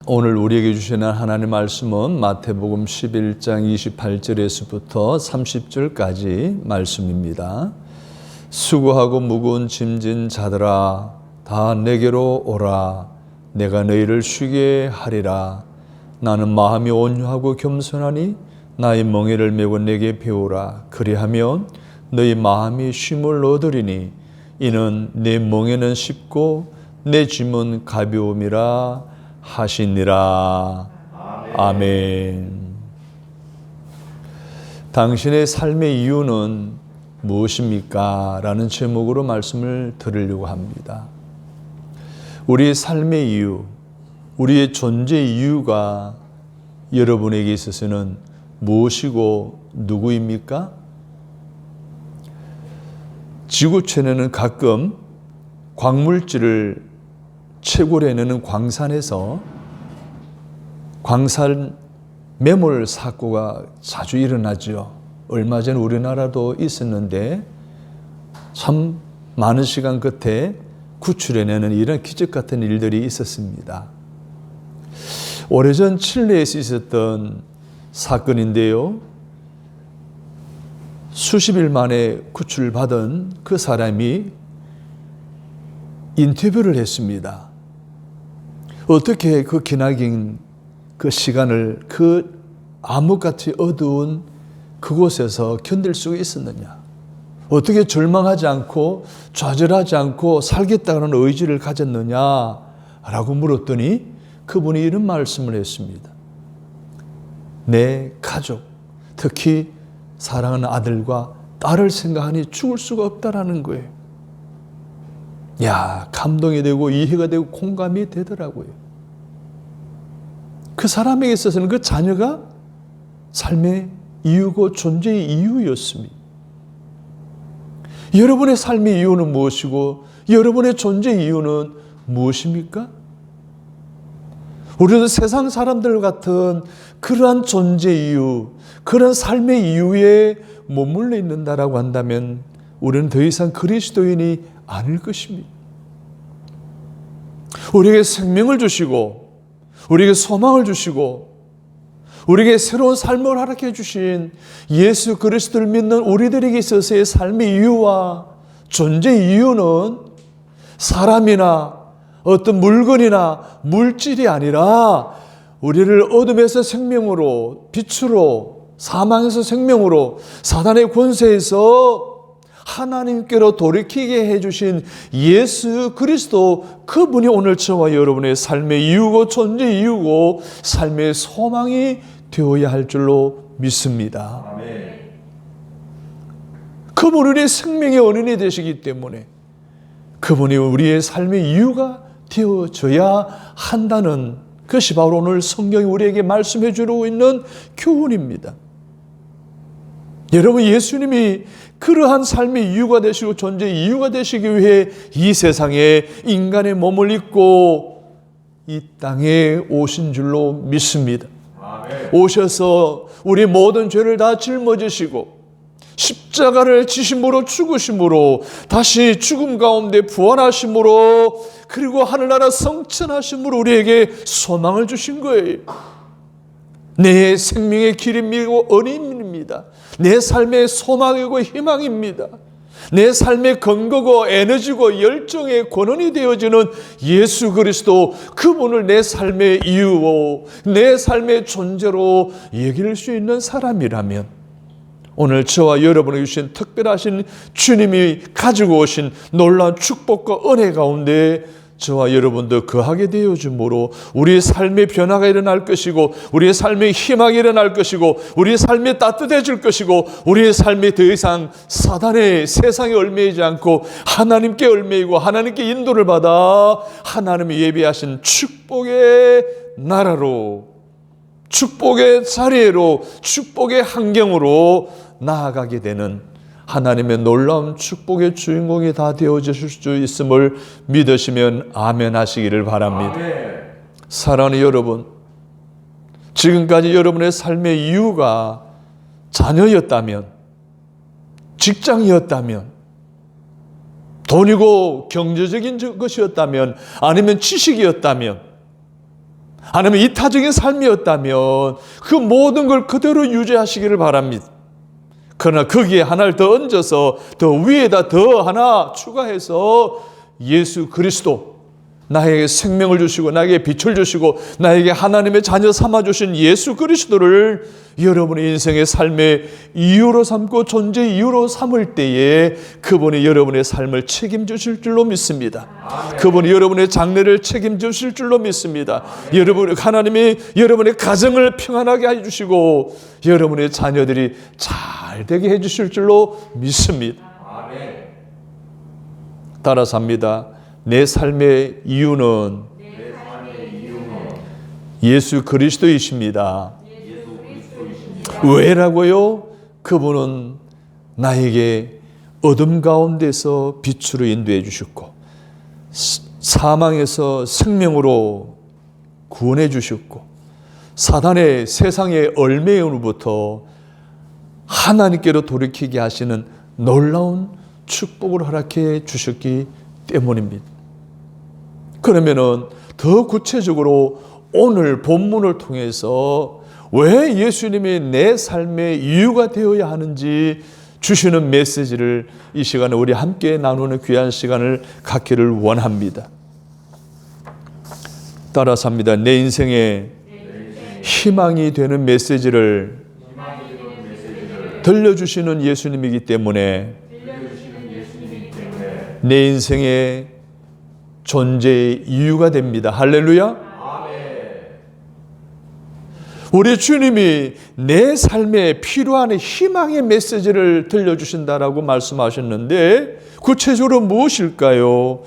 오늘 우리에게 주시는 하나님의 말씀은 마태복음 11장 28절에서부터 30절까지 말씀입니다. 수고하고 무거운 짐진 자들아 다 내게로 오라. 내가 너희를 쉬게 하리라. 나는 마음이 온유하고 겸손하니 나의 멍에를 메고 내게 배우라. 그리하면 너희 마음이 쉼을 얻으리니 이는 내 멍에는 쉽고 내 짐은 가벼움이라 하시니라. 아멘. 당신의 삶의 이유는 무엇입니까? 라는 제목으로 말씀을 드리려고 합니다. 우리의 삶의 이유, 우리의 존재 이유가 여러분에게 있어서는 무엇이고 누구입니까? 지구촌에는 가끔 광물질을 채굴해내는 광산에서 광산 매몰 사고가 자주 일어나죠. 얼마 전 우리나라도 있었는데 참 많은 시간 끝에 구출해내는 이런 기적 같은 일들이 있었습니다. 오래전 칠레에서 있었던 사건인데요. 수십 일 만에 구출받은 그 사람이 인터뷰를 했습니다. 어떻게 그 기나긴 그 시간을 그 암흑같이 어두운 그곳에서 견딜 수가 있었느냐? 어떻게 절망하지 않고 좌절하지 않고 살겠다는 의지를 가졌느냐? 라고 물었더니 그분이 이런 말씀을 했습니다. 내 가족, 특히 사랑하는 아들과 딸을 생각하니 죽을 수가 없다라는 거예요. 야, 감동이 되고 이해가 되고 공감이 되더라고요. 그 사람에게 있어서는 그 자녀가 삶의 이유고 존재의 이유였습니다. 여러분의 삶의 이유는 무엇이고 여러분의 존재의 이유는 무엇입니까? 우리도 세상 사람들 같은 그러한 존재 이유, 그런 삶의 이유에 머물러 있는다라고 한다면 우리는 더 이상 그리스도인이 아닐 것입니다. 우리에게 생명을 주시고 우리에게 소망을 주시고 우리에게 새로운 삶을 허락해 주신 예수 그리스도를 믿는 우리들에게 있어서의 삶의 이유와 존재의 이유는 사람이나 어떤 물건이나 물질이 아니라 우리를 어둠에서 생명으로, 빛으로, 사망에서 생명으로, 사단의 권세에서 하나님께로 돌이키게 해주신 예수 그리스도, 그분이 오늘 저와 여러분의 삶의 이유고 존재의 이유고 삶의 소망이 되어야 할 줄로 믿습니다. 아멘. 그분이 우리의 생명의 원인이 되시기 때문에 그분이 우리의 삶의 이유가 되어져야 한다는 것이 바로 오늘 성경이 우리에게 말씀해 주고 있는 교훈입니다. 여러분, 예수님이 그러한 삶의 이유가 되시고 존재의 이유가 되시기 위해 이 세상에 인간의 몸을 입고 이 땅에 오신 줄로 믿습니다. 아멘. 오셔서 우리 모든 죄를 다 짊어지시고 십자가를 지심으로 죽으심으로 다시 죽음 가운데 부활하심으로 그리고 하늘나라 성천하심으로 우리에게 소망을 주신 거예요. 내 생명의 길이고 은인입니다. 내 삶의 소망이고 희망입니다. 내 삶의 근거고 에너지고 열정의 권원이 되어지는 예수 그리스도, 그분을 내 삶의 이유고 내 삶의 존재로 여길 수 있는 사람이라면 오늘 저와 여러분에게 주신 특별하신 주님이 가지고 오신 놀라운 축복과 은혜 가운데 저와 여러분도 거하게 되어줌으로 우리의 삶의 변화가 일어날 것이고 우리의 삶의 희망이 일어날 것이고 우리의 삶이 따뜻해질 것이고 우리의 삶이 더 이상 사단의 세상에 얽매이지 않고 하나님께 얽매이고 하나님께 인도를 받아 하나님이 예비하신 축복의 나라로, 축복의 자리로, 축복의 환경으로 나아가게 되는 하나님의 놀라운 축복의 주인공이 다 되어주실 수 있음을 믿으시면 아멘 하시기를 바랍니다. 아멘. 사랑하는 여러분, 지금까지 여러분의 삶의 이유가 자녀였다면, 직장이었다면, 돈이고 경제적인 것이었다면, 아니면 지식이었다면, 아니면 이타적인 삶이었다면 그 모든 걸 그대로 유지하시기를 바랍니다. 그러나 거기에 하나를 더 얹어서 더 위에다 더 하나 추가해서 예수 그리스도, 나에게 생명을 주시고 나에게 빛을 주시고 나에게 하나님의 자녀 삼아주신 예수 그리스도를 여러분의 인생의 삶의 이유로 삼고 존재 이유로 삼을 때에 그분이 여러분의 삶을 책임지실 줄로 믿습니다. 그분이 여러분의 장래를 책임지실 줄로 믿습니다. 하나님이 여러분의 가정을 평안하게 해주시고 여러분의 자녀들이 잘 되게 해주실 줄로 믿습니다. 따라서 합니다. 내 삶의 이유는 예수 그리스도이십니다. 왜라고요? 그분은 나에게 어둠 가운데서 빛으로 인도해 주셨고 사망에서 생명으로 구원해 주셨고 사단의 세상의 얼매임으로부터 하나님께로 돌이키게 하시는 놀라운 축복을 허락해 주셨기 때문입니다. 그러면은 더 구체적으로 오늘 본문을 통해서 왜 예수님이 내 삶의 이유가 되어야 하는지 주시는 메시지를 이 시간에 우리 함께 나누는 귀한 시간을 갖기를 원합니다. 따라서 합니다. 내 인생에 희망이 되는 메시지를 들려주시는 예수님이기 때문에 내 인생의 존재의 이유가 됩니다. 할렐루야. 우리 주님이 내 삶에 필요한 희망의 메시지를 들려주신다라고 말씀하셨는데 구체적으로 무엇일까요?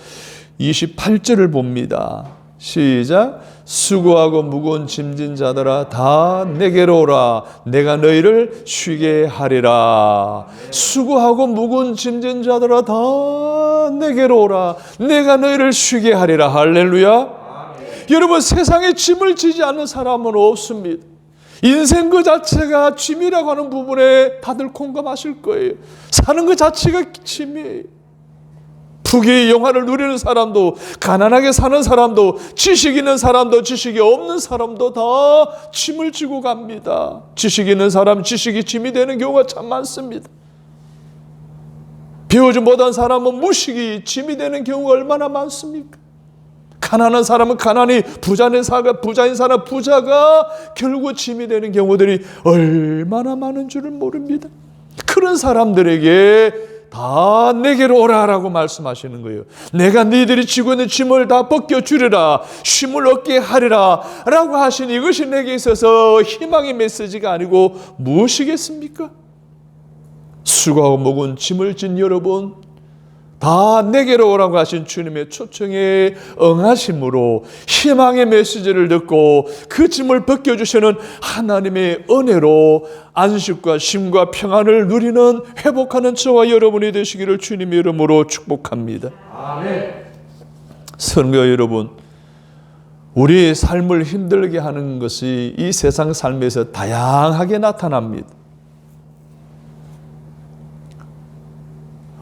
28절을 봅니다. 시작. 수고하고 무거운 짐진 자들아 다 내게로 오라. 내가 너희를 쉬게 하리라. 수고하고 무거운 짐진 자들아 다 내게로 오라. 내가 너희를 쉬게 하리라. 할렐루야. 여러분, 세상에 짐을 지지 않는 사람은 없습니다. 인생 그 자체가 짐이라고 하는 부분에 다들 공감하실 거예요. 사는 그 자체가 짐이에요. 부귀의 영화를 누리는 사람도, 가난하게 사는 사람도, 지식 있는 사람도, 지식이 없는 사람도 다 짐을 지고 갑니다. 지식 있는 사람, 지식이 짐이 되는 경우가 참 많습니다. 배우지 못한 사람은 무식이 짐이 되는 경우가 얼마나 많습니까? 가난한 사람은 가난이, 부자인 사람 부자가 결국 짐이 되는 경우들이 얼마나 많은 줄을 모릅니다. 그런 사람들에게 다 내게로 오라라고 말씀하시는 거예요. 내가 너희들이 지고 있는 짐을 다 벗겨주리라, 쉼을 얻게 하리라 라고 하신 이것이 내게 있어서 희망의 메시지가 아니고 무엇이겠습니까? 수고하고 무거운 짐을 진 여러분, 다 내게로 오라고 하신 주님의 초청에 응하심으로 희망의 메시지를 듣고 그 짐을 벗겨주시는 하나님의 은혜로 안식과 쉼과 평안을 누리는 회복하는 저와 여러분이 되시기를 주님의 이름으로 축복합니다. 아멘. 성도 여러분, 우리의 삶을 힘들게 하는 것이 이 세상 삶에서 다양하게 나타납니다.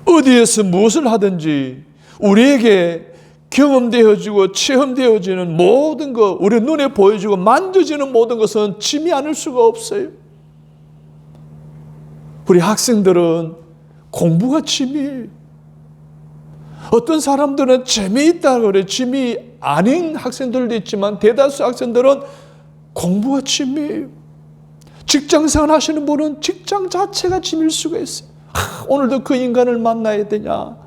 어디에서 무엇을 하든지 우리에게 경험되어지고 체험되어지는 모든 것, 우리 눈에 보여지고 만져지는 모든 것은 짐이 아닐 수가 없어요. 우리 학생들은 공부가 짐이에요. 어떤 사람들은 재미있다고 그래. 짐이 아닌 학생들도 있지만 대다수 학생들은 공부가 짐이에요. 직장생활 하시는 분은 직장 자체가 짐일 수가 있어요. 오늘도 그 인간을 만나야 되냐?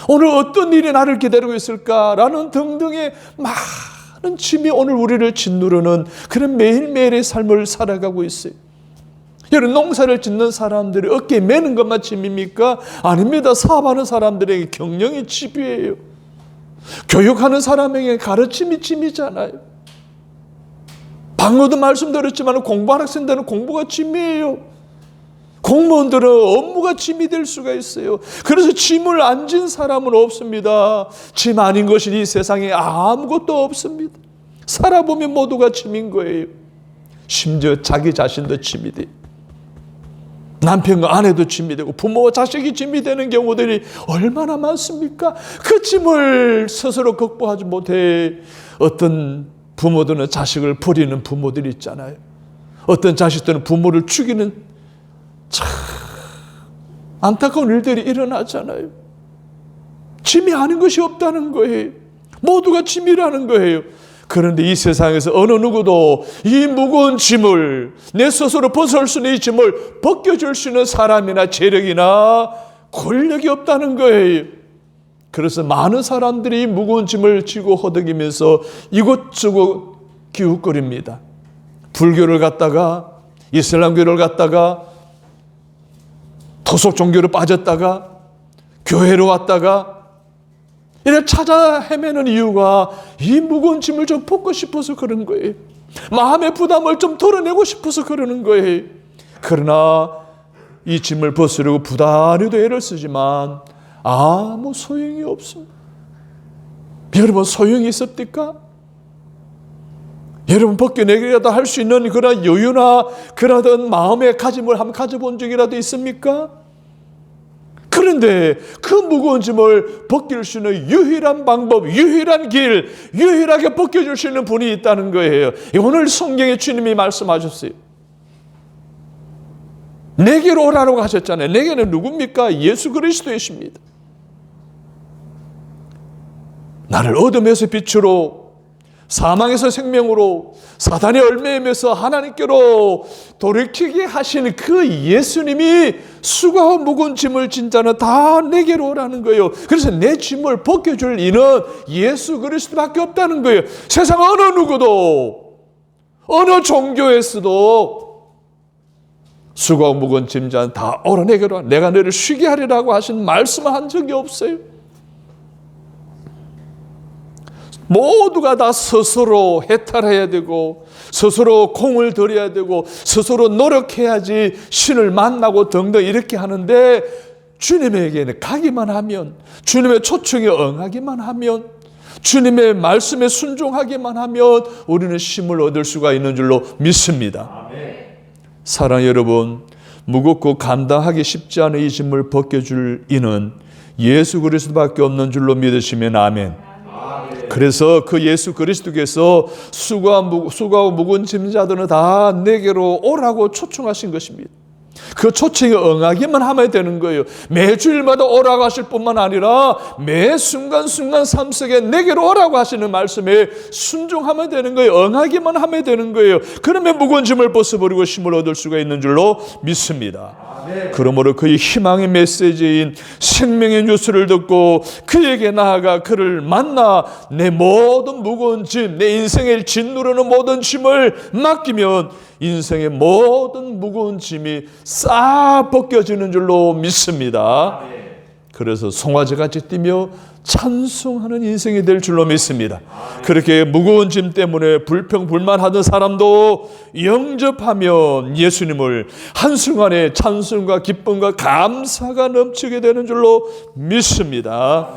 오늘 어떤 일이 나를 기다리고 있을까라는 등등의 많은 짐이 오늘 우리를 짓누르는 그런 매일매일의 삶을 살아가고 있어요. 여러분, 농사를 짓는 사람들이 어깨에 매는 것만 짐입니까? 아닙니다. 사업하는 사람들에게 경영이 짐이에요. 교육하는 사람에게 가르침이 짐이잖아요. 방금도 말씀드렸지만 공부하는 학생들은 공부가 짐이에요. 공무원들은 업무가 짐이 될 수가 있어요. 그래서 짐을 안 진 사람은 없습니다. 짐 아닌 것이 이 세상에 아무것도 없습니다. 살아보면 모두가 짐인 거예요. 심지어 자기 자신도 짐이 돼요. 남편과 아내도 짐이 되고 부모와 자식이 짐이 되는 경우들이 얼마나 많습니까? 그 짐을 스스로 극복하지 못해 어떤 부모들은 자식을 버리는 부모들이 있잖아요. 어떤 자식들은 부모를 죽이는 참 안타까운 일들이 일어나잖아요. 짐이 아닌 것이 없다는 거예요. 모두가 짐이라는 거예요. 그런데 이 세상에서 어느 누구도 이 무거운 짐을 내 스스로 벗을 수 있는 이 짐을 벗겨줄 수 있는 사람이나 재력이나 권력이 없다는 거예요. 그래서 많은 사람들이 무거운 짐을 지고 허덕이면서 이곳저곳 기웃거립니다. 불교를 갔다가 이슬람교를 갔다가 토속 종교로 빠졌다가 교회로 왔다가 이렇게 찾아 헤매는 이유가 이 무거운 짐을 좀 벗고 싶어서 그런 거예요. 마음의 부담을 좀 덜어내고 싶어서 그러는 거예요. 그러나 이 짐을 벗으려고 부단히도 애를 쓰지만 아무 소용이 없습니다. 여러분, 소용이 있습니까? 여러분, 벗겨내기라도 할 수 있는 그런 여유나 그러던 마음의 가짐을 한번 가져본 적이라도 있습니까? 그런데 그 무거운 짐을 벗길 수 있는 유일한 방법, 유일한 길, 유일하게 벗겨줄 수 있는 분이 있다는 거예요. 오늘 성경에 주님이 말씀하셨어요. 내게로 오라고 하셨잖아요. 내게는 누굽니까? 예수 그리스도이십니다. 나를 어둠에서 빛으로, 사망에서 생명으로, 사단의 얼매임에서 하나님께로 돌이키게 하신 그 예수님이 수고하고 무거운 짐을 진 자는 다 내게로 오라는 거예요. 그래서 내 짐을 벗겨줄 이는 예수 그리스도밖에 없다는 거예요. 세상 어느 누구도, 어느 종교에서도 수고하고 무거운 짐자는 다 오라 내게로 오라, 내가 너를 쉬게 하리라고 하신 말씀을 한 적이 없어요. 모두가 다 스스로 해탈해야 되고 스스로 공을 들여야 되고 스스로 노력해야지 신을 만나고 등등 이렇게 하는데, 주님에게는 가기만 하면, 주님의 초청에 응하기만 하면, 주님의 말씀에 순종하기만 하면 우리는 쉼을 얻을 수가 있는 줄로 믿습니다. 아멘. 사랑 여러분, 무겁고 감당하기 쉽지 않은 이 짐을 벗겨줄 이는 예수 그리스도밖에 없는 줄로 믿으시면 아멘. 그래서 그 예수 그리스도께서 수고하고 무거운 짐자들은 다 내게로 오라고 초청하신 것입니다. 그 초청에 응하기만 하면 되는 거예요. 매주일마다 오라고 하실 뿐만 아니라 매 순간순간 삶 속에 내게로 오라고 하시는 말씀에 순종하면 되는 거예요. 응하기만 하면 되는 거예요. 그러면 무거운 짐을 벗어버리고 힘을 얻을 수가 있는 줄로 믿습니다. 그러므로 그의 희망의 메시지인 생명의 뉴스를 듣고 그에게 나아가 그를 만나 내 모든 무거운 짐, 내 인생을 짓누르는 모든 짐을 맡기면 인생의 모든 무거운 짐이 싹 벗겨지는 줄로 믿습니다. 그래서 송아지같이 뛰며 찬송하는 인생이 될 줄로 믿습니다. 그렇게 무거운 짐 때문에 불평불만하던 사람도 영접하면 예수님을 한순간에 찬송과 기쁨과 감사가 넘치게 되는 줄로 믿습니다.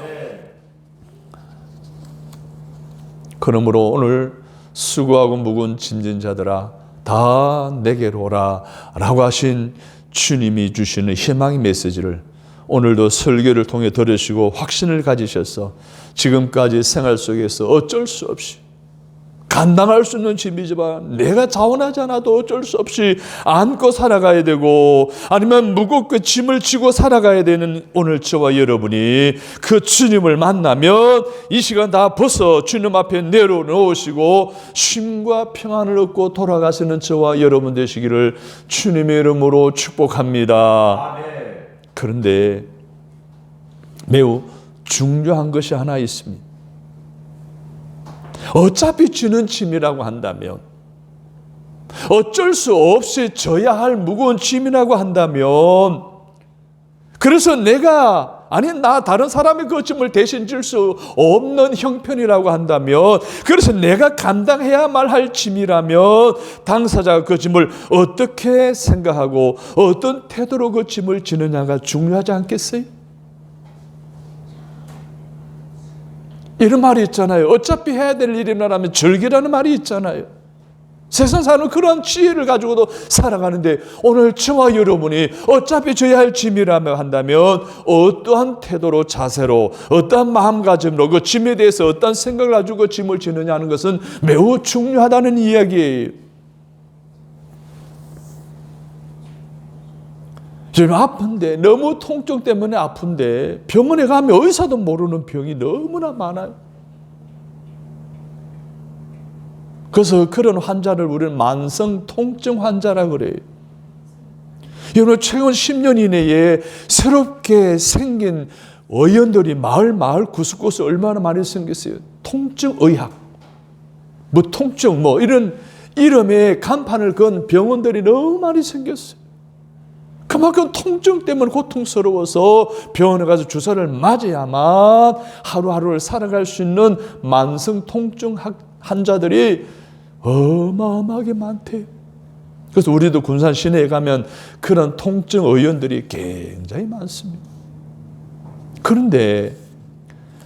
그러므로 오늘 수고하고 무거운 짐진 자들아 다 내게로 오라 라고 하신 주님이 주시는 희망의 메시지를 오늘도 설교를 통해 들으시고 확신을 가지셔서 지금까지 생활 속에서 어쩔 수 없이 감당할 수 있는 짐이지만 내가 자원하지 않아도 어쩔 수 없이 안고 살아가야 되고 아니면 무겁게 짐을 지고 살아가야 되는 오늘 저와 여러분이 그 주님을 만나면 이 시간 다 벗어 주님 앞에 내려놓으시고 쉼과 평안을 얻고 돌아가시는 저와 여러분 되시기를 주님의 이름으로 축복합니다. 아멘. 그런데 매우 중요한 것이 하나 있습니다. 어차피 지는 짐이라고 한다면, 어쩔 수 없이 져야 할 무거운 짐이라고 한다면, 그래서 내가 나 다른 사람의 그 짐을 대신 질 수 없는 형편이라고 한다면, 그래서 내가 감당해야만 할 짐이라면 당사자가 그 짐을 어떻게 생각하고 어떤 태도로 그 짐을 지느냐가 중요하지 않겠어요? 이런 말이 있잖아요. 어차피 해야 될 일이라면 즐기라는 말이 있잖아요. 세상 사는 그러한 지혜를 가지고도 살아가는데 오늘 저와 여러분이 어차피 져야 할 짐이라며 한다면 어떠한 태도로 자세로 어떠한 마음가짐으로 그 짐에 대해서 어떠한 생각을 가지고 그 짐을 지느냐 하는 것은 매우 중요하다는 이야기예요. 지금 아픈데 너무 통증 때문에 아픈데 병원에 가면 의사도 모르는 병이 너무나 많아요. 그래서 그런 환자를 우리는 만성 통증 환자라고 그래요. 여러분 최근 10년 이내에 새롭게 생긴 의원들이 마을 구석구석 얼마나 많이 생겼어요. 통증의학, 통증 이런 이름의 간판을 건 병원들이 너무 많이 생겼어요. 그만큼 통증 때문에 고통스러워서 병원에 가서 주사를 맞아야만 하루하루를 살아갈 수 있는 만성 통증 환자들이 어마어마하게 많대요. 그래서 우리도 군산 시내에 가면 그런 통증 의원들이 굉장히 많습니다. 그런데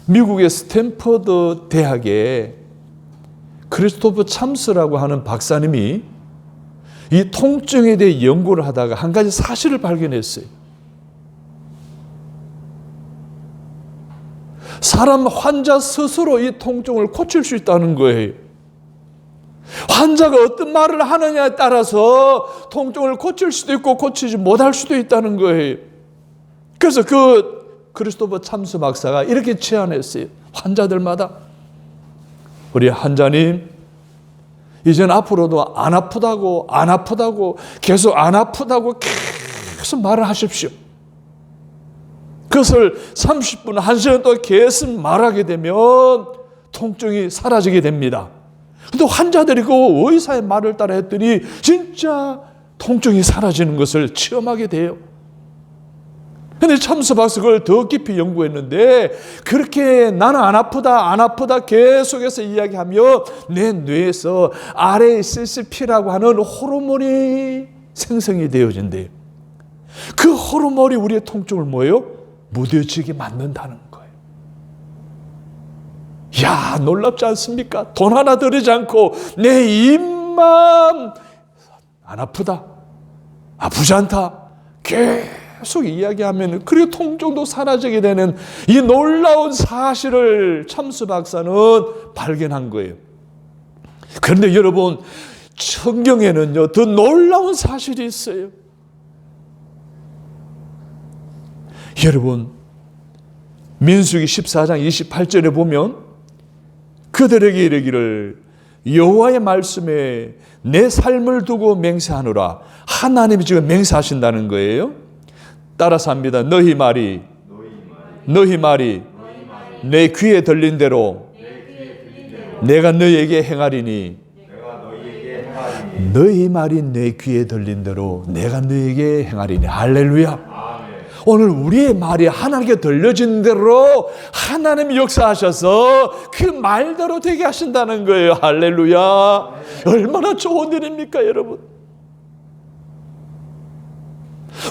미국의 스탠퍼드 대학에 크리스토프 참스라고 하는 박사님이 이 통증에 대해 연구를 하다가 한 가지 사실을 발견했어요. 사람 환자 스스로 이 통증을 고칠 수 있다는 거예요. 환자가 어떤 말을 하느냐에 따라서 통증을 고칠 수도 있고 고치지 못할 수도 있다는 거예요. 그래서 크리스토퍼 참스 박사가 이렇게 제안했어요. 환자들마다 우리 환자님 이제는 앞으로도 안 아프다고 계속 안 아프다고 계속 말을 하십시오. 그것을 30분, 1시간 동안 계속 말하게 되면 통증이 사라지게 됩니다. 근데 환자들이 그 의사의 말을 따라 했더니 진짜 통증이 사라지는 것을 체험하게 돼요. 근데 참스 박사가 그걸 더 깊이 연구했는데 그렇게 나는 안 아프다 계속해서 이야기하며 내 뇌에서 RACCP라고 하는 호르몬이 생성이 되어진대요. 그 호르몬이 우리의 통증을 무뎌지게 만든다는 거예요. 야, 놀랍지 않습니까? 돈 하나 들이지 않고 내 입만 안 아프지 않다 계속 이야기하면 그리고 통증도 사라지게 되는 이 놀라운 사실을 참스 박사는 발견한 거예요. 그런데 여러분 성경에는요 더 놀라운 사실이 있어요. 여러분 민수기 14장 28절에 보면 그들에게 이르기를 여호와의 말씀에 내 삶을 두고 맹세하노라. 하나님이 지금 맹세하신다는 거예요. 따라서 합니다. 너희 말이 내 귀에 들린 대로 내가 너희에게 행하리니. 너희 말이 내 귀에 들린 대로 내가 너희에게 행하리니. 할렐루야. 오늘 우리의 말이 하나님께 들려진 대로 하나님이 역사하셔서 그 말대로 되게 하신다는 거예요. 할렐루야. 얼마나 좋은 일입니까 여러분.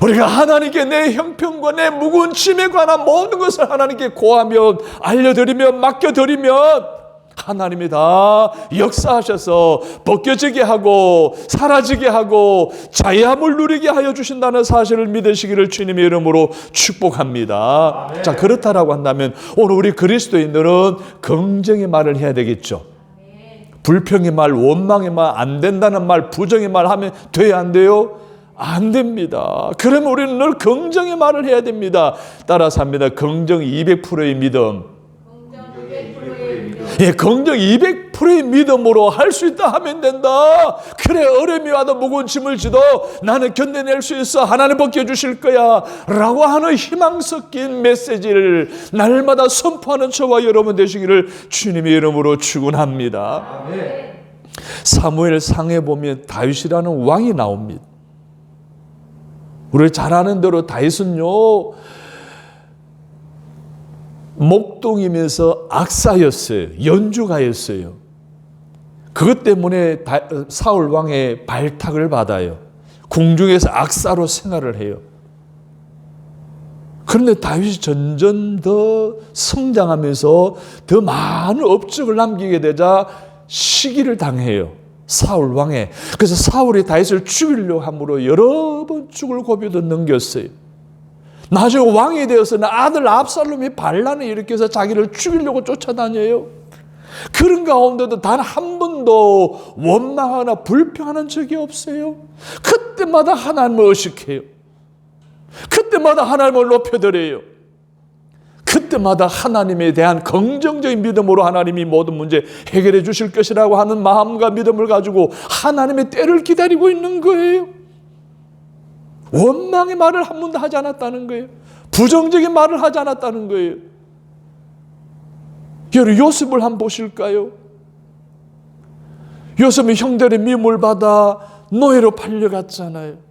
우리가 하나님께 내 형편과 내 무거운 짐에 관한 모든 것을 하나님께 고하면 알려드리면 맡겨드리면 하나님이 다 역사하셔서 벗겨지게 하고 사라지게 하고 자유함을 누리게 하여 주신다는 사실을 믿으시기를 주님의 이름으로 축복합니다. 아멘. 자, 그렇다라고 한다면 오늘 우리 그리스도인들은 긍정의 말을 해야 되겠죠. 불평의 말, 원망의 말, 안 된다는 말, 부정의 말 하면 돼요, 안 돼요? 안 됩니다. 그러면 우리는 늘 긍정의 말을 해야 됩니다. 따라서 합니다. 긍정 200%의 믿음. 예, 긍정 200%의 믿음으로 할 수 있다 하면 된다. 그래, 어려움이 와도 무거운 짐을 지도 나는 견뎌낼 수 있어. 하나님 벗겨주실 거야 라고 하는 희망 섞인 메시지를 날마다 선포하는 저와 여러분 되시기를 주님의 이름으로 축원합니다. 사무엘 상에 보면 다윗이라는 왕이 나옵니다. 우리 잘 아는 대로 다윗은요 목동이면서 악사였어요. 연주가였어요. 그것 때문에 사울 왕의 발탁을 받아요. 궁중에서 악사로 생활을 해요. 그런데 다윗이 점점 더 성장하면서 더 많은 업적을 남기게 되자 시기를 당해요. 사울 왕에. 그래서 사울이 다윗을 죽이려고 함으로 여러 번 죽을 고비도 넘겼어요. 나중에 왕이 되어서는 아들 압살롬이 반란을 일으켜서 자기를 죽이려고 쫓아다녀요. 그런 가운데도 단 한 번도 원망하거나 불평하는 적이 없어요. 그때마다 하나님을 의식해요. 그때마다 하나님을 높여드려요. 그때마다 하나님에 대한 긍정적인 믿음으로 하나님이 모든 문제 해결해 주실 것이라고 하는 마음과 믿음을 가지고 하나님의 때를 기다리고 있는 거예요. 원망의 말을 한 번도 하지 않았다는 거예요. 부정적인 말을 하지 않았다는 거예요. 여러분, 요셉을 한번 보실까요? 요셉은 형들의 미움을 받아 노예로 팔려갔잖아요.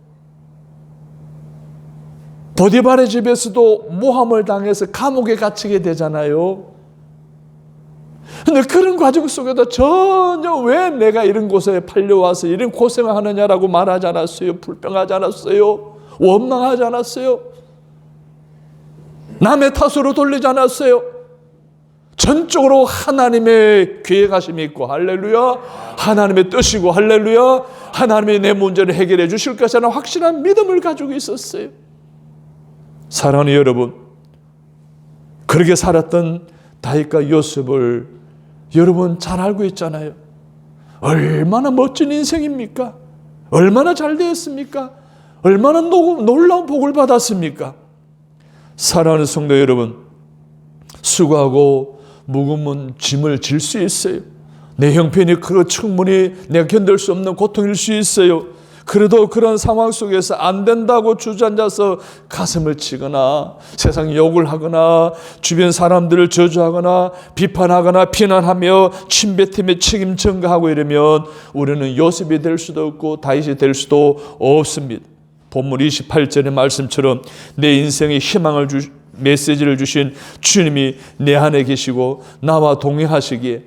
보디발의 집에서도 모함을 당해서 감옥에 갇히게 되잖아요. 그런데 그런 과정 속에도 전혀 왜 내가 이런 곳에 팔려와서 이런 고생을 하느냐라고 말하지 않았어요. 불평하지 않았어요. 원망하지 않았어요. 남의 탓으로 돌리지 않았어요. 전적으로 하나님의 계획하심이 있고, 할렐루야, 하나님의 뜻이고, 할렐루야, 하나님이 내 문제를 해결해 주실 것이라는 확실한 믿음을 가지고 있었어요. 사랑하는 여러분, 그렇게 살았던 다윗과 요셉을 여러분 잘 알고 있잖아요. 얼마나 멋진 인생입니까? 얼마나 잘 되었습니까? 얼마나 놀라운 복을 받았습니까? 사랑하는 성도 여러분, 수고하고 무거운 짐을 질 수 있어요. 내 형편이 그 충분히 내가 견딜 수 없는 고통일 수 있어요. 그래도 그런 상황 속에서 안 된다고 주저앉아서 가슴을 치거나 세상 욕을 하거나 주변 사람들을 저주하거나 비판하거나 비난하며 침뱉으며 책임 전가하고 이러면 우리는 요셉이 될 수도 없고 다윗이 될 수도 없습니다. 본문 28절의 말씀처럼 내 인생에 희망을 메시지를 주신 주님이 내 안에 계시고 나와 동행하시기에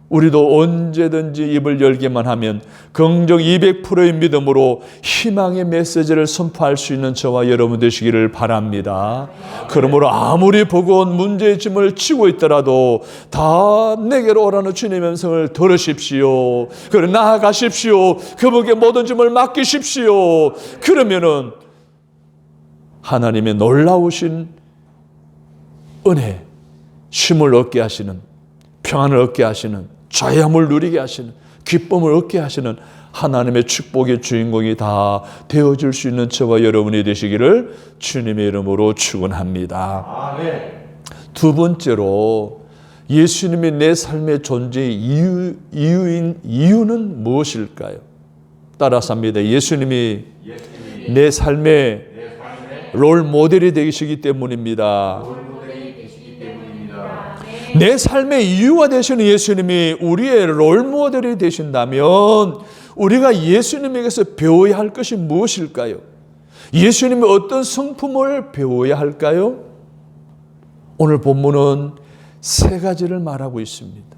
우리도 언제든지 입을 열기만 하면 긍정 200%의 믿음으로 희망의 메시지를 선포할 수 있는 저와 여러분 되시기를 바랍니다. 그러므로 아무리 버거운 문제의 짐을 지고 있더라도 다 내게로 오라는 주님의 음성을 들으십시오. 그리고 나아가십시오. 그분께 모든 짐을 맡기십시오. 그러면은 하나님의 놀라우신 은혜, 쉼을 얻게 하시는, 평안을 얻게 하시는, 자유함을 누리게 하시는, 기쁨을 얻게 하시는 하나님의 축복의 주인공이 다 되어줄 수 있는 저와 여러분이 되시기를 주님의 이름으로 축원합니다. 아멘. 두 번째로 예수님이 내 삶의 존재의 이유는 무엇일까요? 따라서 합니다. 예수님이 내 삶의 롤 모델이 되시기 때문입니다. 내 삶의 이유가 되시는 예수님이 우리의 롤 모델이 되신다면 우리가 예수님에게서 배워야 할 것이 무엇일까요? 예수님이 어떤 성품을 배워야 할까요? 오늘 본문은 세 가지를 말하고 있습니다.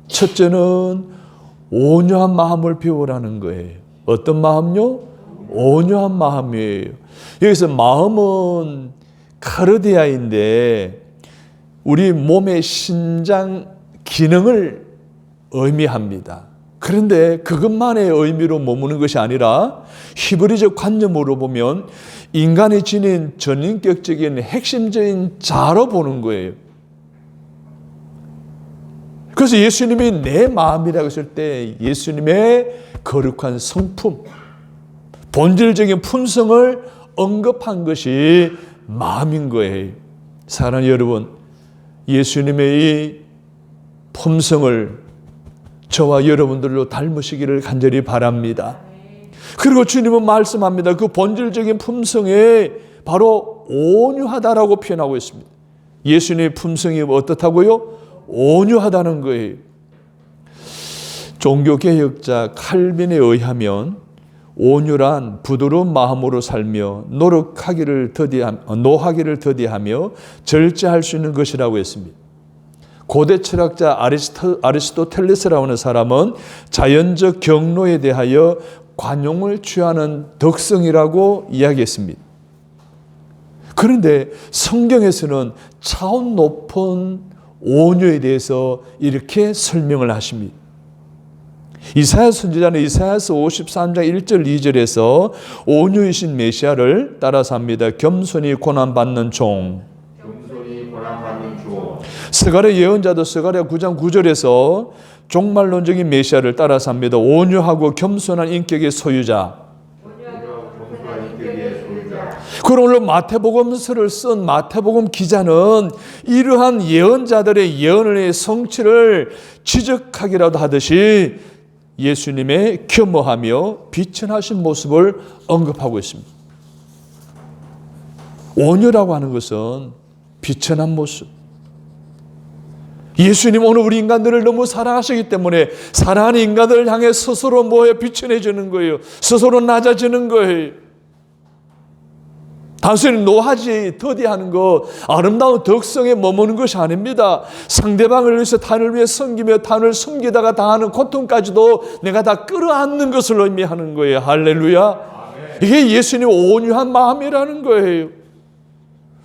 첫째는 온유한 마음을 배우라는 거예요. 어떤 마음요? 온유한 마음이에요. 여기서 마음은 카르디아인데 우리 몸의 신장 기능을 의미합니다. 그런데 그것만의 의미로 머무는 것이 아니라 히브리적 관념으로 보면 인간이 지닌 전인격적인 핵심적인 자로 보는 거예요. 그래서 예수님이 내 마음이라고 했을 때 예수님의 거룩한 성품, 본질적인 품성을 언급한 것이 마음인 거예요. 사랑하는 여러분, 예수님의 이 품성을 저와 여러분들로 닮으시기를 간절히 바랍니다. 그리고 주님은 말씀합니다. 그 본질적인 품성에 바로 온유하다라고 표현하고 있습니다. 예수님의 품성이 어떻다고요? 온유하다는 거예요. 종교개혁자 칼빈에 의하면 온유란 부드러운 마음으로 살며 노하기를 더디하며 절제할 수 있는 것이라고 했습니다. 고대 철학자 아리스토텔레스라고 하는 사람은 자연적 경로에 대하여 관용을 취하는 덕성이라고 이야기했습니다. 그런데 성경에서는 차원 높은 온유에 대해서 이렇게 설명을 하십니다. 이사야 선지자는 이사야서 53장 1절 2절에서 온유이신 메시아를 따라서 합니다. 겸손히 고난받는 종. 스가랴 예언자도 스가랴 9장 9절에서 종말론적인 메시아를 따라서 합니다. 온유하고 겸손한 인격의 소유자. 그럼 오늘 마태복음서를 쓴 마태복음 기자는 이러한 예언자들의 예언의 성취를 지적하기라도 하듯이 예수님의 겸허하며 비천하신 모습을 언급하고 있습니다. 온유라고 하는 것은 비천한 모습. 예수님 오늘 우리 인간들을 너무 사랑하시기 때문에 사랑하는 인간들을 향해 스스로 비천해지는 거예요. 스스로 낮아지는 거예요. 단순히 노하지 더디하는 것, 아름다운 덕성에 머무는 것이 아닙니다. 상대방을 위해서 단을 위해 섬기며 단을 숨기다가 당하는 고통까지도 내가 다 끌어안는 것을 의미하는 거예요. 할렐루야. 이게 예수님의 온유한 마음이라는 거예요.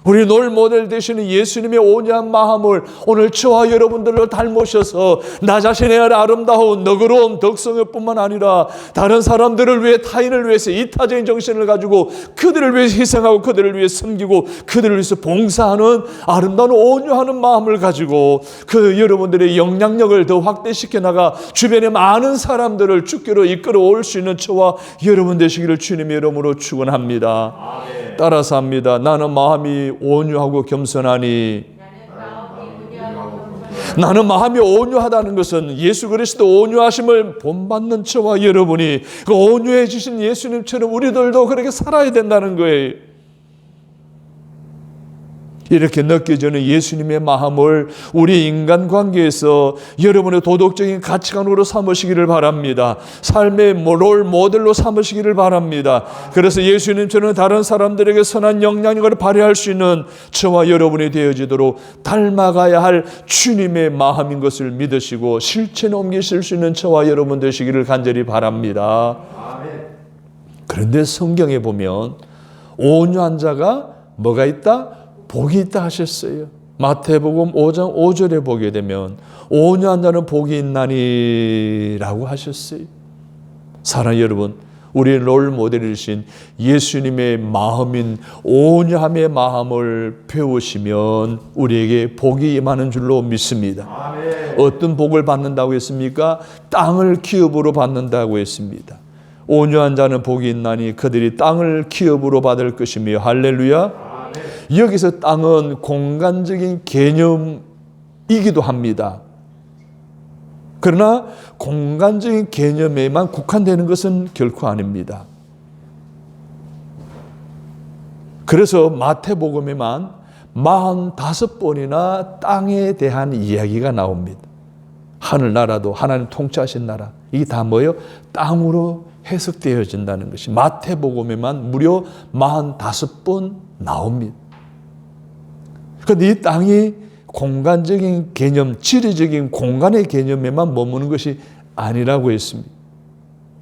우리 롤 모델 되시는 예수님의 온유한 마음을 오늘 저와 여러분들을 닮으셔서 나 자신의 아름다운 너그러운 덕성을 뿐만 아니라 다른 사람들을 위해 타인을 위해서 이타적인 정신을 가지고 그들을 위해서 희생하고 그들을 위해 섬기고 그들을 위해서 봉사하는 아름다운 온유하는 마음을 가지고 그 여러분들의 영향력을 더 확대시켜 나가 주변에 많은 사람들을 주께로 이끌어 올 수 있는 저와 여러분 되시기를 주님의 이름으로 축원합니다. 아멘. 따라서 합니다. 나는 마음이 온유하고 겸손하니. 나는 마음이 온유하다는 것은 예수 그리스도 온유하심을 본받는 저와 여러분이 그 온유해지신 예수님처럼 우리들도 그렇게 살아야 된다는 거예요. 이렇게 느껴지는 예수님의 마음을 우리 인간관계에서 여러분의 도덕적인 가치관으로 삼으시기를 바랍니다. 삶의 롤 모델로 삼으시기를 바랍니다. 그래서 예수님처럼 다른 사람들에게 선한 영향력을 발휘할 수 있는 저와 여러분이 되어지도록 닮아가야 할 주님의 마음인 것을 믿으시고 실천에 옮기실 수 있는 저와 여러분 되시기를 간절히 바랍니다. 그런데 성경에 보면 온유한 자가 뭐가 있다? 복이 있다 하셨어요. 마태복음 5장 5절에 보게 되면 온유한 자는 복이 있나니라고 하셨어요. 사랑하는 여러분, 우리의 롤 모델이신 예수님의 마음인 온유함의 마음을 배우시면 우리에게 복이 임하는 줄로 믿습니다. 아멘. 어떤 복을 받는다고 했습니까? 땅을 기업으로 받는다고 했습니다. 온유한 자는 복이 있나니 그들이 땅을 기업으로 받을 것이며 할렐루야. 여기서 땅은 공간적인 개념이기도 합니다. 그러나 공간적인 개념에만 국한되는 것은 결코 아닙니다. 그래서 마태복음에만 45번이나 땅에 대한 이야기가 나옵니다. 하늘나라도 하나님 통치하신 나라, 이게 다 뭐예요? 땅으로 해석되어진다는 것이 마태복음에만 무려 45번 나옵니다. 그런데 이 땅이 공간적인 개념, 지리적인 공간의 개념에만 머무는 것이 아니라고 했습니다.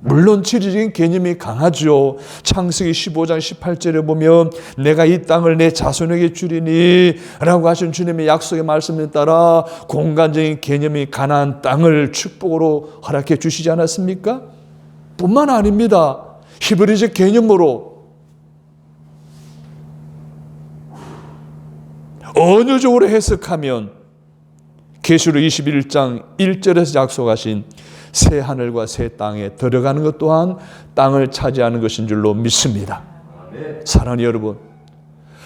물론 지리적인 개념이 강하죠. 창세기 15장 18절에 보면 내가 이 땅을 내 자손에게 주리니 라고 하신 주님의 약속의 말씀에 따라 공간적인 개념이 가나안 땅을 축복으로 허락해 주시지 않았습니까? 뿐만 아닙니다. 히브리적 개념으로 언어적으로 해석하면 계시록 21장 1절에서 약속하신 새 하늘과 새 땅에 들어가는 것 또한 땅을 차지하는 것인 줄로 믿습니다. 사랑하는 여러분,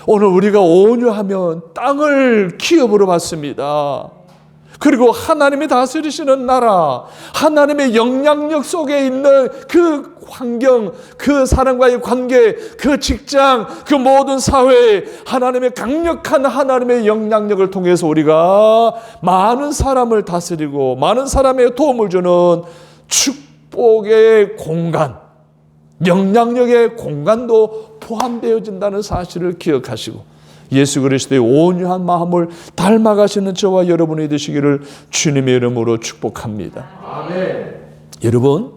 오늘 우리가 온유하면 땅을 기업으로 받습니다. 그리고 하나님이 다스리시는 나라, 하나님의 영향력 속에 있는 그 환경, 그 사람과의 관계, 그 직장, 그 모든 사회에 하나님의 강력한 하나님의 영향력을 통해서 우리가 많은 사람을 다스리고 많은 사람의 도움을 주는 축복의 공간, 영향력의 공간도 포함되어진다는 사실을 기억하시고 예수 그리스도의 온유한 마음을 닮아가시는 저와 여러분이 되시기를 주님의 이름으로 축복합니다. 아멘. 여러분,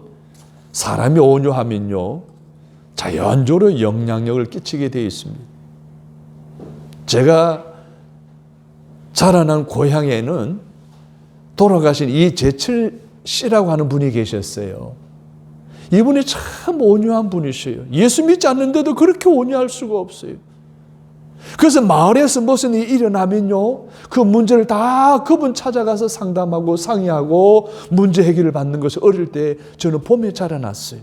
사람이 온유하면요 자연적으로 영향력을 끼치게 되어 있습니다. 제가 자라난 고향에는 돌아가신 이 제철 씨라고 하는 분이 계셨어요. 이분이 참 온유한 분이셔요. 예수 믿지 않는데도 그렇게 온유할 수가 없어요. 그래서 마을에서 무슨 일이 일어나면요, 그 문제를 다 그분 찾아가서 상담하고 상의하고 문제 해결을 받는 것을 어릴 때 저는 보며 자라났어요.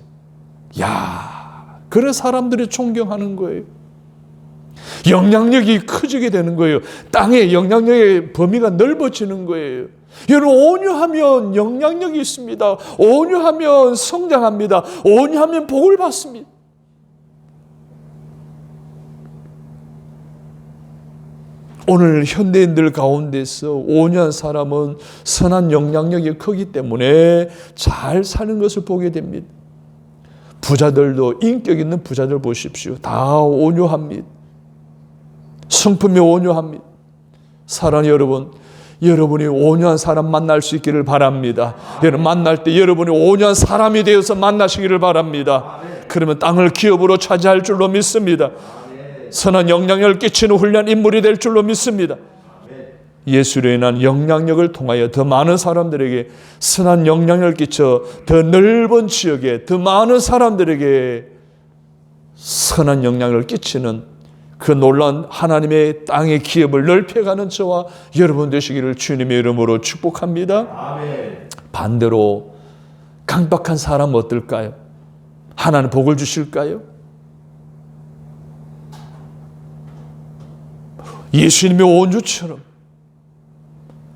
야, 그래 사람들이 존경하는 거예요. 영향력이 커지게 되는 거예요. 땅의 영향력의 범위가 넓어지는 거예요. 여러분, 온유하면 영향력이 있습니다. 온유하면 성장합니다. 온유하면 복을 받습니다. 오늘 현대인들 가운데서 온유한 사람은 선한 영향력이 크기 때문에 잘 사는 것을 보게 됩니다. 부자들도, 인격 있는 부자들 보십시오. 다 온유합니다. 성품이 온유합니다. 사랑하는 여러분, 여러분이 온유한 사람 만날 수 있기를 바랍니다. 여러분 만날 때 여러분이 온유한 사람이 되어서 만나시기를 바랍니다. 그러면 땅을 기업으로 차지할 줄로 믿습니다. 선한 영향력을 끼치는 훌륭한 인물이 될 줄로 믿습니다. 예수로 인한 영향력을 통하여 더 많은 사람들에게 선한 영향력을 끼쳐 더 넓은 지역에 더 많은 사람들에게 선한 영향력을 끼치는 그 놀라운 하나님의 땅의 기업을 넓혀가는 저와 여러분 되시기를 주님의 이름으로 축복합니다. 아멘. 반대로 강박한 사람은 어떨까요? 하나님 복을 주실까요? 예수님의 온유처럼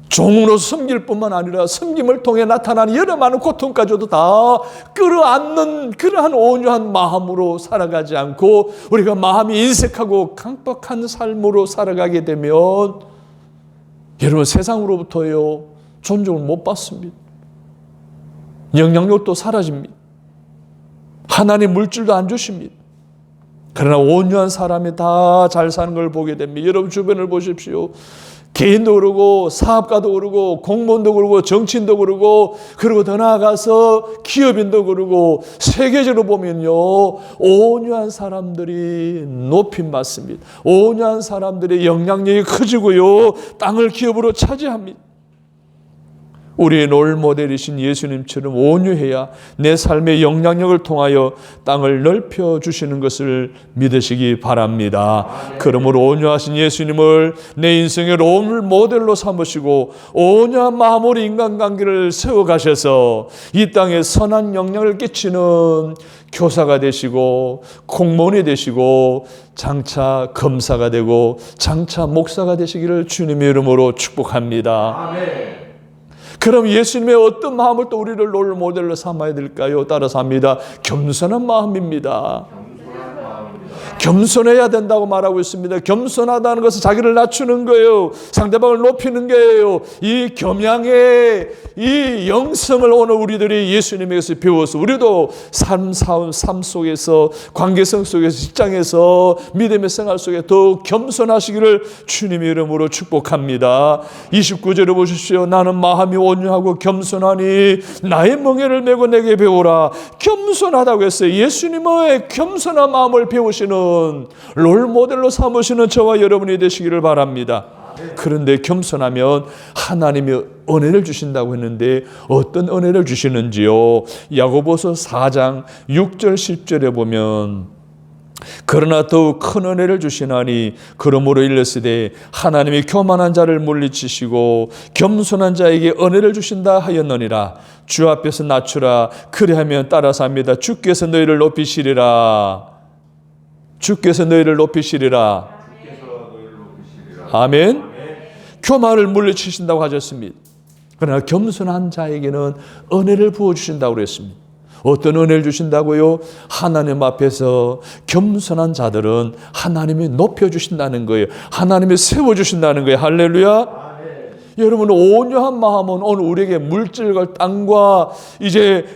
종으로 섬길 뿐만 아니라 섬김을 통해 나타나는 여러 많은 고통까지도 다 끌어안는 그러한 온유한 마음으로 살아가지 않고 우리가 마음이 인색하고 강박한 삶으로 살아가게 되면 여러분 세상으로부터요 존중을 못 받습니다. 영향력도 사라집니다. 하나님 물질도 안 주십니다. 그러나 온유한 사람이 다 잘 사는 걸 보게 됩니다. 여러분 주변을 보십시오. 개인도 그러고 사업가도 그러고 공무원도 그러고 정치인도 그러고 그리고 더 나아가서 기업인도 그러고 세계적으로 보면요 온유한 사람들이 높임 받습니다. 온유한 사람들의 영향력이 커지고요 땅을 기업으로 차지합니다. 우리의 롤모델이신 예수님처럼 온유해야 내 삶의 영향력을 통하여 땅을 넓혀주시는 것을 믿으시기 바랍니다. 그러므로 온유하신 예수님을 내 인생의 롤모델로 삼으시고 온유한 마음으로 인간관계를 세워가셔서 이 땅에 선한 영향을 끼치는 교사가 되시고 공무원이 되시고 장차 검사가 되고 장차 목사가 되시기를 주님의 이름으로 축복합니다. 아멘. 그럼 예수님의 어떤 마음을 또 우리를 롤 모델로 삼아야 될까요? 따라서 합니다. 겸손한 마음입니다. 겸손해야 된다고 말하고 있습니다. 겸손하다는 것은 자기를 낮추는 거예요. 상대방을 높이는 거예요. 이 겸양의 이 영성을 오늘 우리들이 예수님에게서 배워서 우리도 삶 속에서 관계성 속에서 직장에서 믿음의 생활 속에 더 겸손하시기를 주님의 이름으로 축복합니다. 29절을 보십시오. 나는 마음이 온유하고 겸손하니 나의 멍에를 메고 내게 배우라. 겸손하다고 했어요. 예수님의 겸손한 마음을 배우시는 롤모델로 삼으시는 저와 여러분이 되시기를 바랍니다. 그런데 겸손하면 하나님이 은혜를 주신다고 했는데 어떤 은혜를 주시는지요? 야고보서 4장 6절 10절에 보면 그러나 더욱 큰 은혜를 주시나니 그러므로 일렀으되 하나님이 교만한 자를 물리치시고 겸손한 자에게 은혜를 주신다 하였느니라. 주 앞에서 낮추라. 그리하면 따라서 합니다. 주께서 너희를 높이시리라. 주께서 너희를 높이시리라. 아멘. 교만을 물리치신다고 하셨습니다. 그러나 겸손한 자에게는 은혜를 부어주신다고 그랬습니다. 어떤 은혜를 주신다고요? 하나님 앞에서 겸손한 자들은 하나님이 높여주신다는 거예요. 하나님이 세워주신다는 거예요. 할렐루야. 여러분 온유한 마음은 오늘 우리에게 물질과 땅과 이제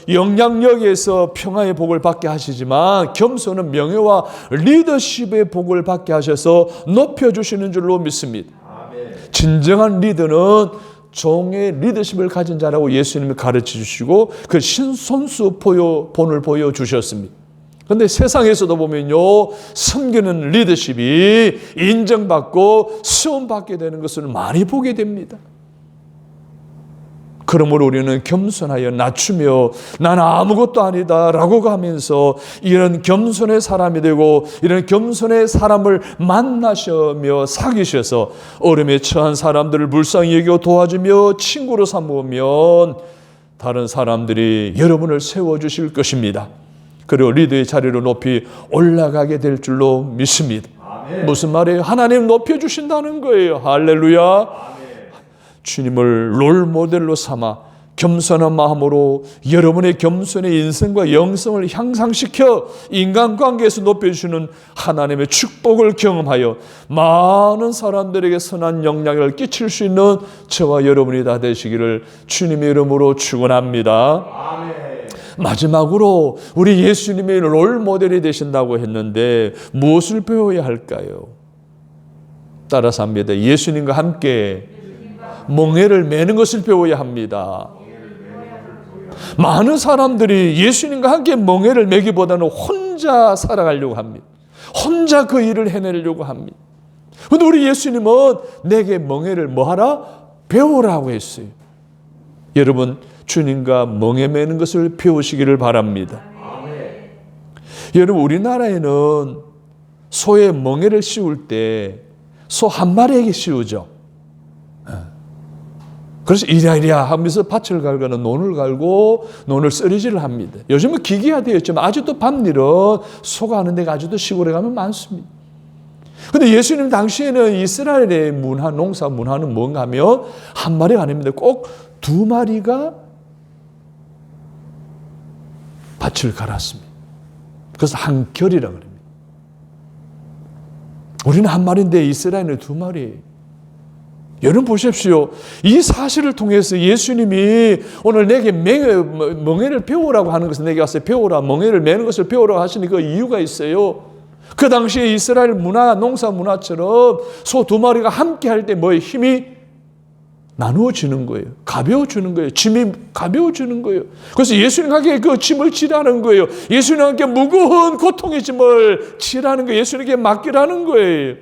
영향력에서 평화의 복을 받게 하시지만 겸손은 명예와 리더십의 복을 받게 하셔서 높여주시는 줄로 믿습니다. 진정한 리더는 종의 리더십을 가진 자라고 예수님이 가르쳐 주시고 그 신선수 본을 보여주셨습니다. 그런데 세상에서도 보면요 섬기는 리더십이 인정받고 수험받게 되는 것을 많이 보게 됩니다. 그러므로 우리는 겸손하여 낮추며 나는 아무것도 아니다 라고 하면서 이런 겸손의 사람이 되고 이런 겸손의 사람을 만나시며 사귀셔서 어려움에 처한 사람들을 불쌍히 여겨 도와주며 친구로 삼으면 다른 사람들이 여러분을 세워주실 것입니다. 그리고 리더의 자리로 높이 올라가게 될 줄로 믿습니다. 아멘. 무슨 말이에요? 하나님 높여주신다는 거예요. 할렐루야. 아멘. 주님을 롤 모델로 삼아 겸손한 마음으로 여러분의 겸손의 인성과 영성을 향상시켜 인간관계에서 높여주시는 하나님의 축복을 경험하여 많은 사람들에게 선한 영향을 끼칠 수 있는 저와 여러분이 다 되시기를 주님의 이름으로 축원합니다. 아멘. 마지막으로 우리 예수님이 롤 모델이 되신다고 했는데 무엇을 배워야 할까요? 따라서 합니다. 예수님과 함께 멍에를 매는 것을 배워야 합니다. 많은 사람들이 예수님과 함께 멍에를 매기보다는 혼자 살아가려고 합니다. 혼자 그 일을 해내려고 합니다. 그런데 우리 예수님은 내게 멍에를 뭐하라? 배우라고 했어요. 여러분 주님과 멍에 매는 것을 배우시기를 바랍니다. 아멘. 여러분 우리나라에는 소의 멍에를 씌울 때 소 한 마리에게 씌우죠. 그래서 이랴이랴 하면서 밭을 갈거나 논을 갈고 논을 쓰리질을 합니다. 요즘은 기계화되었지만 아직도 밭일은 소가 하는 데가 아직도 시골에 가면 많습니다. 그런데 예수님 당시에는 이스라엘의 문화, 농사 문화는 뭔가 하면 한 마리가 아닙니다. 꼭 두 마리가 밭을 갈았습니다. 그래서 한 결이라고 합니다. 우리는 한 마리인데 이스라엘은 두 마리. 여러분 보십시오. 이 사실을 통해서 예수님이 오늘 내게 멍에를 배우라고 하는 것을 내게 와서 배우라, 멍에를 매는 것을 배우라고 하시는 그 이유가 있어요. 그 당시에 이스라엘 문화, 농사 문화처럼 소 두 마리가 함께 할 때 뭐의 힘이 나누어지는 거예요. 가벼워지는 거예요. 짐이 가벼워지는 거예요. 그래서 예수님에게 그 짐을 지라는 거예요. 예수님에게 무거운 고통의 짐을 지라는 거예요. 예수님에게 맡기라는 거예요.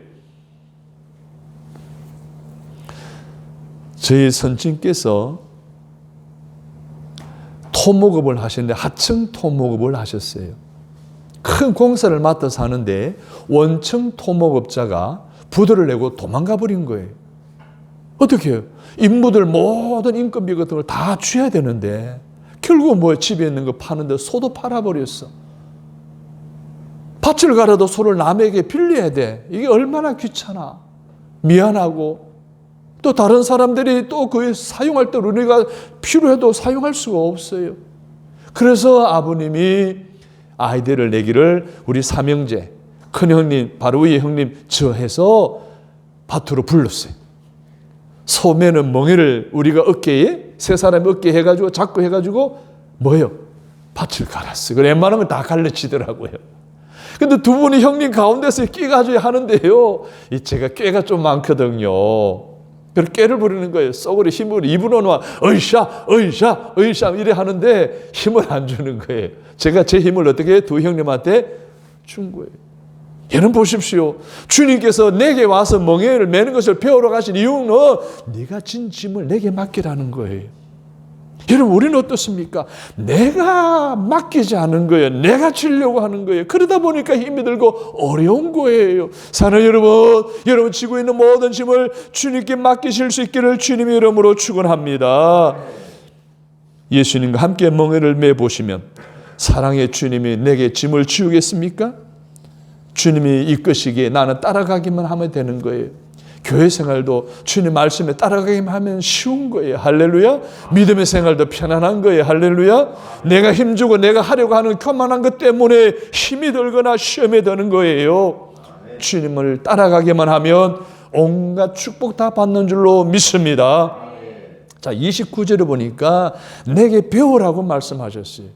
저희 선친께서 토목업을 하시는데 하청 토목업을 하셨어요. 큰 공사를 맡아서 하는데 원청 토목업자가 부도를 내고 도망가 버린 거예요. 어떻게 해요? 인부들 모든 인건비 같은 걸 다 줘야 되는데 결국은 뭐예요? 집에 있는 거 파는데 소도 팔아버렸어. 밭을 갈아도 소를 남에게 빌려야 돼. 이게 얼마나 귀찮아. 미안하고 또 다른 사람들이 또 그 사용할 때 우리가 필요해도 사용할 수가 없어요. 그래서 아버님이 아이디어를 내기를 우리 삼형제, 큰형님, 바로 위에 형님 저 해서 밭으로 불렀어요. 소매는 멍에를 우리가 어깨에 세 사람이 어깨에 해가지고 잡고 해가지고 뭐예요? 밭을 갈았어요. 그래 웬만하면 다 갈라치더라고요. 근데 두 분이 형님 가운데서 끼가지고 하는데요. 제가 꾀가 좀 많거든요. 그래서 꾀를 부리는 거예요. 쏘그리 힘을 입으로는 으쌰 으쌰 으쌰 이래 하는데 힘을 안 주는 거예요. 제가 제 힘을 어떻게 두 형님한테 준 거예요. 여러분 보십시오. 주님께서 내게 와서 멍에를 매는 것을 배우러 가신 이유는 네가 진 짐을 내게 맡기라는 거예요. 여러분 우리는 어떻습니까? 내가 맡기지 않은 거예요. 내가 지려고 하는 거예요. 그러다 보니까 힘이 들고 어려운 거예요. 사랑하는 여러분 지고 있는 모든 짐을 주님께 맡기실 수 있기를 주님의 이름으로 축원합니다. 예수님과 함께 멍에를 매보시면 사랑의 주님이 내게 짐을 지우겠습니까? 주님이 이끄시기에 나는 따라가기만 하면 되는 거예요. 교회 생활도 주님 말씀에 따라가기만 하면 쉬운 거예요. 할렐루야. 믿음의 생활도 편안한 거예요. 할렐루야. 내가 힘주고 내가 하려고 하는 교만한 것 때문에 힘이 들거나 시험에 드는 거예요. 주님을 따라가기만 하면 온갖 축복 다 받는 줄로 믿습니다. 자, 29절에 보니까 내게 배우라고 말씀하셨어요.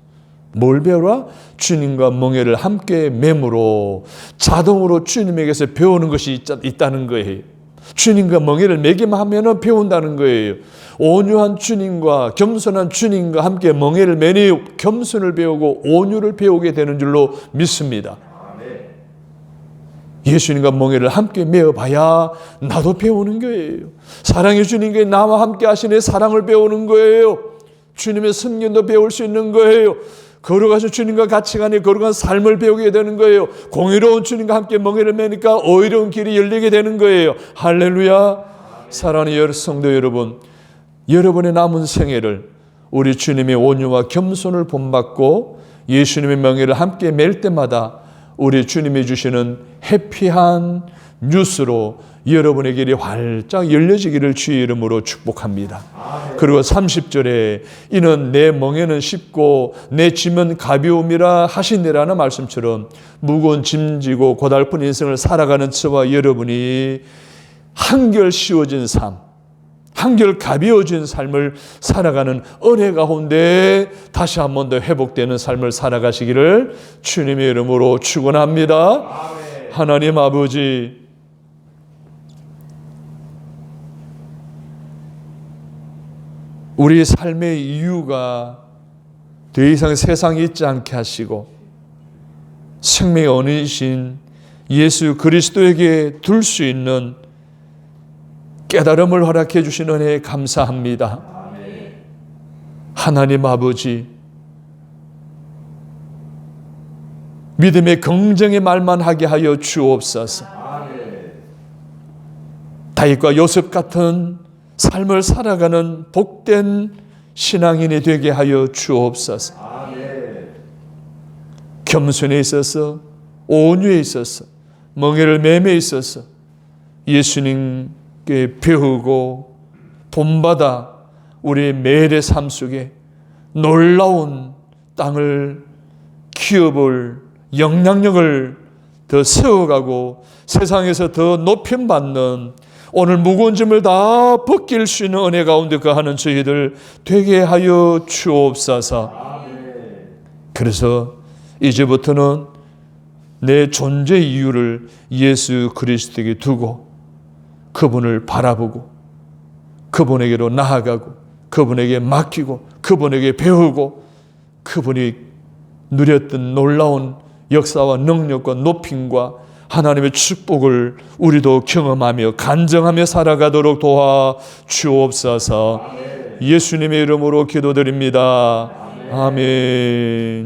뭘 배우라? 주님과 멍에를 함께 매므로 자동으로 주님에게서 배우는 것이 있다는 거예요. 주님과 멍에를 매기만 하면 배운다는 거예요. 온유한 주님과 겸손한 주님과 함께 멍에를 매니 겸손을 배우고 온유를 배우게 되는 줄로 믿습니다. 예수님과 멍에를 함께 메어봐야 나도 배우는 거예요. 사랑해 주님께 나와 함께 하시는 사랑을 배우는 거예요. 주님의 섬김도 배울 수 있는 거예요. 걸어가서 주님과 같이 가니 걸어간 삶을 배우게 되는 거예요. 공의로운 주님과 함께 멍에를 매니까 어이로운 길이 열리게 되는 거예요. 할렐루야. 사랑하는 성도 여러분, 여러분의 남은 생애를 우리 주님의 온유와 겸손을 본받고 예수님의 명예를 함께 맬 때마다 우리 주님이 주시는 해피한 뉴스로 여러분의 길이 활짝 열려지기를 주의 이름으로 축복합니다. 그리고 30절에 이는 내 멍에는 쉽고 내 짐은 가벼움이라 하시니라는 말씀처럼 무거운 짐지고 고달픈 인생을 살아가는 저와 여러분이 한결 쉬워진 삶, 한결 가벼워진 삶을 살아가는 은혜 가운데 다시 한 번 더 회복되는 삶을 살아가시기를 주님의 이름으로 축원합니다. 하나님 아버지, 우리 삶의 이유가 더 이상 세상에 있지 않게 하시고 생명의 언니이신 예수 그리스도에게 둘 수 있는 깨달음을 허락해 주신 은혜에 감사합니다. 하나님 아버지, 믿음의 긍정의 말만 하게 하여 주옵소서. 다윗과 요셉 같은 삶을 살아가는 복된 신앙인이 되게 하여 주옵소서. 겸손에 있어서, 온유에 있어서, 멍에를 매매 있어서 예수님께 배우고 본받아 우리의 매일의 삶 속에 놀라운 땅을 키워볼 영향력을 더 세워가고 세상에서 더 높임받는, 오늘 무거운 짐을 다 벗길 수 있는 은혜 가운데 거하는 저희들 되게 하여 주옵소서. 그래서 이제부터는 내 존재 이유를 예수 그리스도에게 두고 그분을 바라보고 그분에게로 나아가고 그분에게 맡기고 그분에게 배우고 그분이 누렸던 놀라운 역사와 능력과 높임과 하나님의 축복을 우리도 경험하며 간증하며 살아가도록 도와 주옵소서. 예수님의 이름으로 기도드립니다. 아멘.